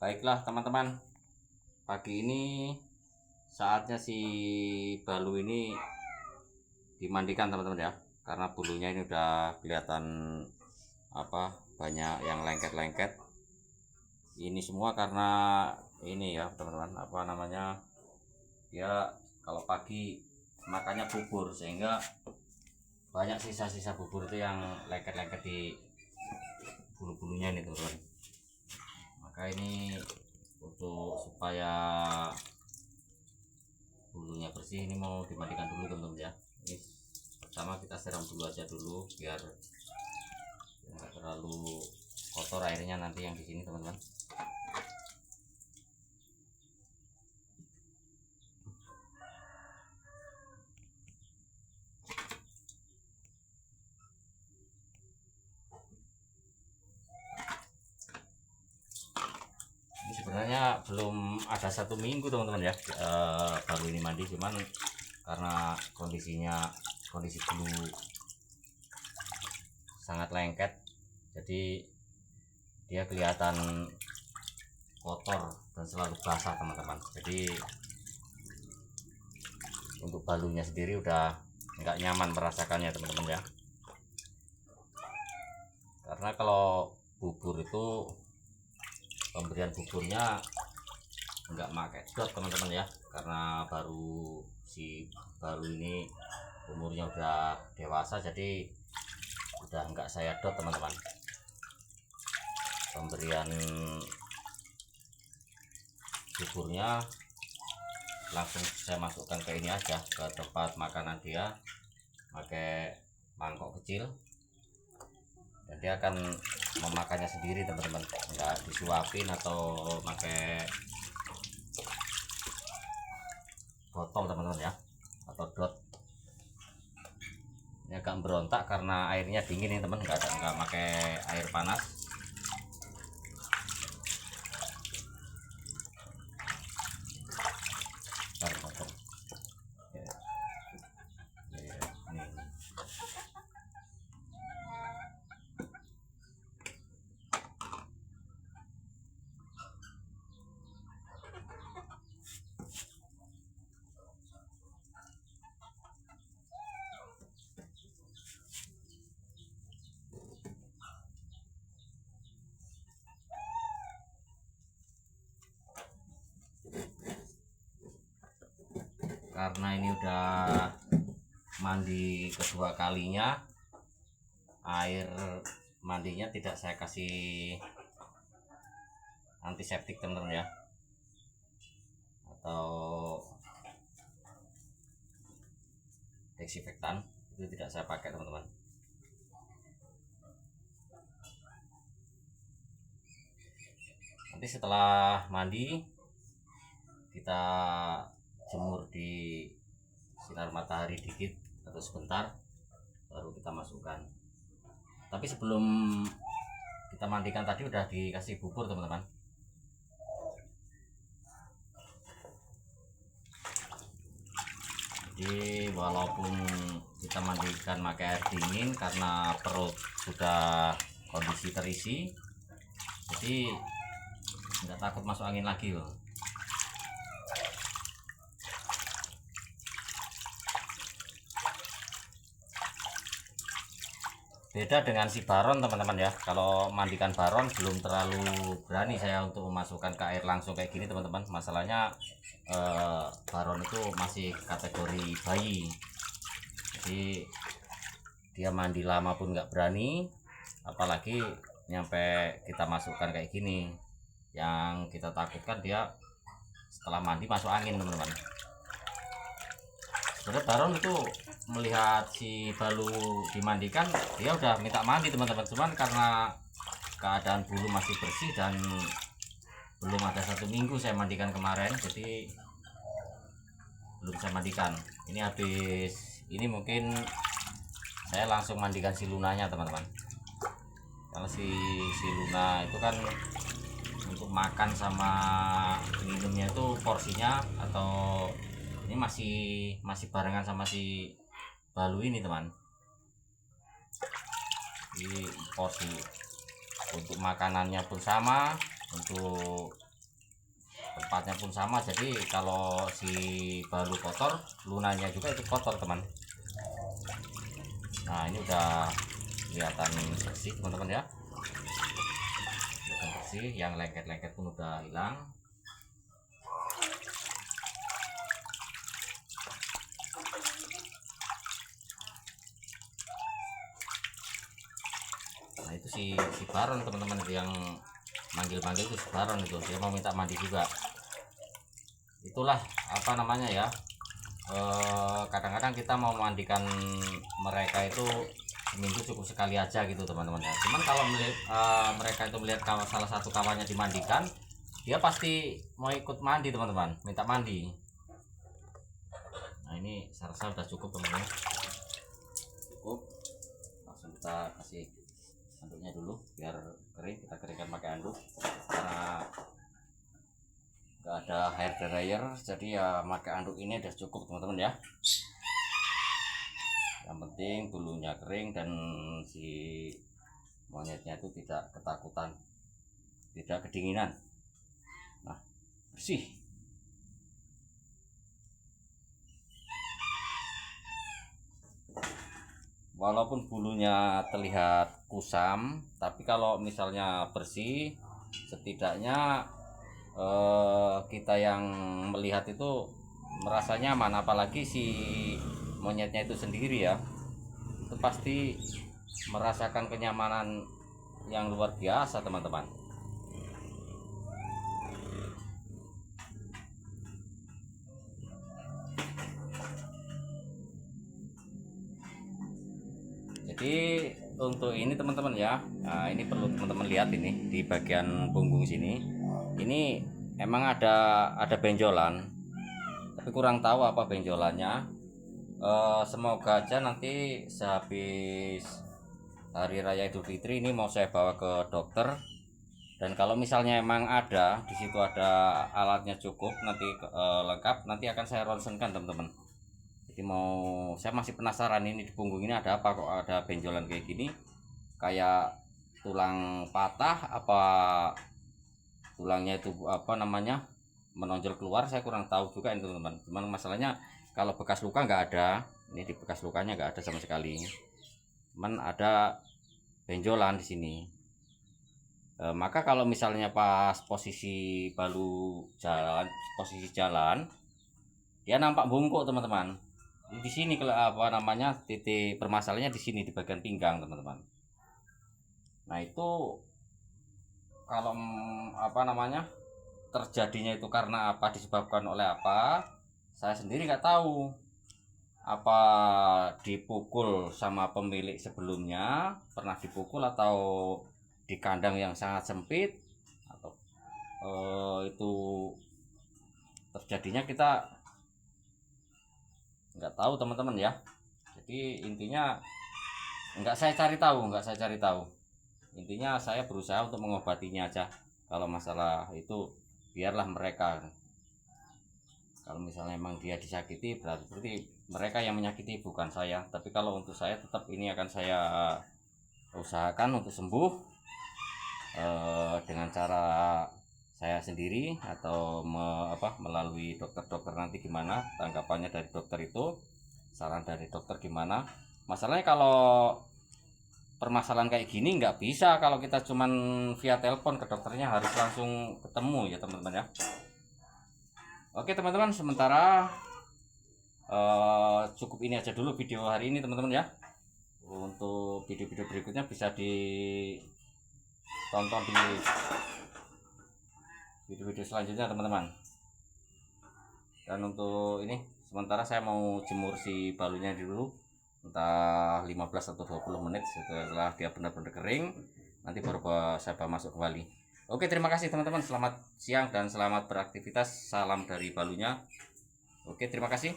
Baiklah teman-teman, pagi ini saatnya si balu ini dimandikan teman-teman ya, karena bulunya ini udah kelihatan banyak yang lengket-lengket. Ini semua karena ini ya teman-teman, dia kalau pagi makannya bubur, sehingga banyak sisa-sisa bubur itu yang lengket-lengket di bulu-bulunya ini teman-teman. Maka ini untuk supaya bulunya bersih, ini mau dimandikan dulu teman-teman ya. Ini pertama kita siram dulu aja dulu biar nggak terlalu kotor airnya nanti yang di sini teman-teman. Ini sebenarnya belum ada 1 minggu teman-teman ya, baru ini mandi, cuman karena kondisi bulu sangat lengket, jadi dia kelihatan kotor dan selalu basah teman-teman. Jadi untuk balunya sendiri udah nggak nyaman merasakannya teman-teman ya, karena kalau bubur itu pemberian buburnya nggak pakai dot teman-teman ya, karena si balu ini umurnya udah dewasa, jadi udah nggak saya dot teman-teman. Pemberian buburnya langsung saya masukkan ke ini aja, ke tempat makanan dia, pakai mangkok kecil, dan dia akan memakannya sendiri teman-teman, nggak disuapin atau pakai botol teman-teman ya, atau dot. Ini agak berontak karena airnya dingin nih teman, nggak pakai air panas. Bentar. Ya, ya, ini. Karena ini udah mandi kedua kalinya, air mandinya tidak saya kasih antiseptik teman-teman ya, atau desinfektan, itu tidak saya pakai teman-teman. Nanti setelah mandi kita jemur di sinar matahari dikit atau sebentar, baru kita masukkan. Tapi sebelum kita mandikan tadi udah dikasih bubur teman-teman. Jadi walaupun kita mandikan pakai air dingin, karena perut sudah kondisi terisi, jadi nggak takut masuk angin lagi loh. Beda dengan si baron teman-teman ya, kalau mandikan baron belum terlalu berani saya untuk memasukkan ke air langsung kayak gini teman-teman. Masalahnya baron itu masih kategori bayi, jadi dia mandi lama pun nggak berani, apalagi nyampe kita masukkan kayak gini. Yang kita takutkan dia setelah mandi masuk angin teman-teman. Sebenarnya baron itu melihat si balu dimandikan, dia udah minta mandi teman-teman, cuman karena keadaan bulu masih bersih dan belum ada 1 minggu saya mandikan kemarin, jadi belum saya mandikan. Ini habis ini mungkin saya langsung mandikan si lunanya teman-teman. Kalau si Luna itu kan untuk makan sama minumnya itu porsinya, atau ini masih barengan sama si balu ini teman. Jadi porsi untuk makanannya pun sama, untuk tempatnya pun sama, jadi kalau si balu kotor, lunanya juga itu kotor teman. Nah ini udah kelihatan bersih teman-teman ya, kelihatan bersih, yang lengket-lengket pun udah hilang. Nah itu si Baron teman-teman, itu yang manggil-manggil itu si Baron, itu dia mau minta mandi juga. Itulah apa namanya ya, kadang-kadang kita mau mandikan mereka itu seminggu cukup sekali aja gitu teman-teman ya. Cuman kalau mereka itu melihat kalau salah satu kawannya dimandikan, dia pasti mau ikut mandi teman-teman, minta mandi. Nah ini saya rasa udah cukup teman-teman, cukup. Langsung kita kasih anduknya dulu biar kering, kita keringkan pakai anduk karena nggak ada hair dryer, jadi ya pakai anduk ini udah cukup teman-teman ya. Yang penting bulunya kering dan si monyetnya itu tidak ketakutan, tidak kedinginan. Nah bersih. Walaupun bulunya terlihat kusam, tapi kalau misalnya bersih, setidaknya kita yang melihat itu merasa nyaman. Apalagi si monyetnya itu sendiri ya, itu pasti merasakan kenyamanan yang luar biasa teman-teman. Jadi untuk ini teman-teman ya, nah ini perlu teman-teman lihat ini di bagian punggung sini, ini emang ada benjolan, tapi kurang tahu apa benjolannya. Semoga aja nanti sehabis hari raya Idul Fitri ini mau saya bawa ke dokter, dan kalau misalnya emang ada di situ, ada alatnya cukup nanti lengkap, nanti akan saya ronsenkan teman-teman. Jadi saya masih penasaran ini di punggung ini ada apa kok ada benjolan kayak gini, kayak tulang patah apa tulangnya itu apa namanya menonjol keluar, saya kurang tahu juga ini teman-teman. Cuman masalahnya kalau bekas luka nggak ada, ini di bekas lukanya nggak ada sama sekali, cuman ada benjolan di sini. Maka kalau misalnya pas posisi balu jalan, posisi jalan, dia nampak bungkuk teman-teman. Di sini apa namanya titik permasalahannya di sini di bagian pinggang teman-teman. Nah itu kalau apa namanya terjadinya itu karena apa, disebabkan oleh apa, saya sendiri nggak tahu. Apa dipukul sama pemilik sebelumnya, pernah dipukul, atau di kandang yang sangat sempit, atau itu terjadinya kita nggak tahu teman-teman ya. Jadi intinya nggak saya cari tahu, intinya saya berusaha untuk mengobatinya aja. Kalau masalah itu biarlah mereka, kalau misalnya memang dia disakiti berarti mereka yang menyakiti, bukan saya. Tapi kalau untuk saya tetap ini akan saya usahakan untuk sembuh dengan cara saya sendiri atau melalui dokter-dokter. Nanti gimana tanggapannya dari dokter itu, saran dari dokter gimana. Masalahnya kalau permasalahan kayak gini nggak bisa kalau kita cuman via telepon ke dokternya, harus langsung ketemu ya teman-teman ya. Oke teman-teman, sementara cukup ini aja dulu video hari ini teman-teman ya. Untuk video-video berikutnya bisa ditonton di video-video selanjutnya teman-teman. Dan untuk ini sementara saya mau jemur si balunya dulu, entah 15 atau 20 menit. Setelah dia benar-benar kering, nanti baru saya masuk kembali. Oke, terima kasih teman-teman. Selamat siang dan selamat beraktivitas. Salam dari balunya. Oke, terima kasih.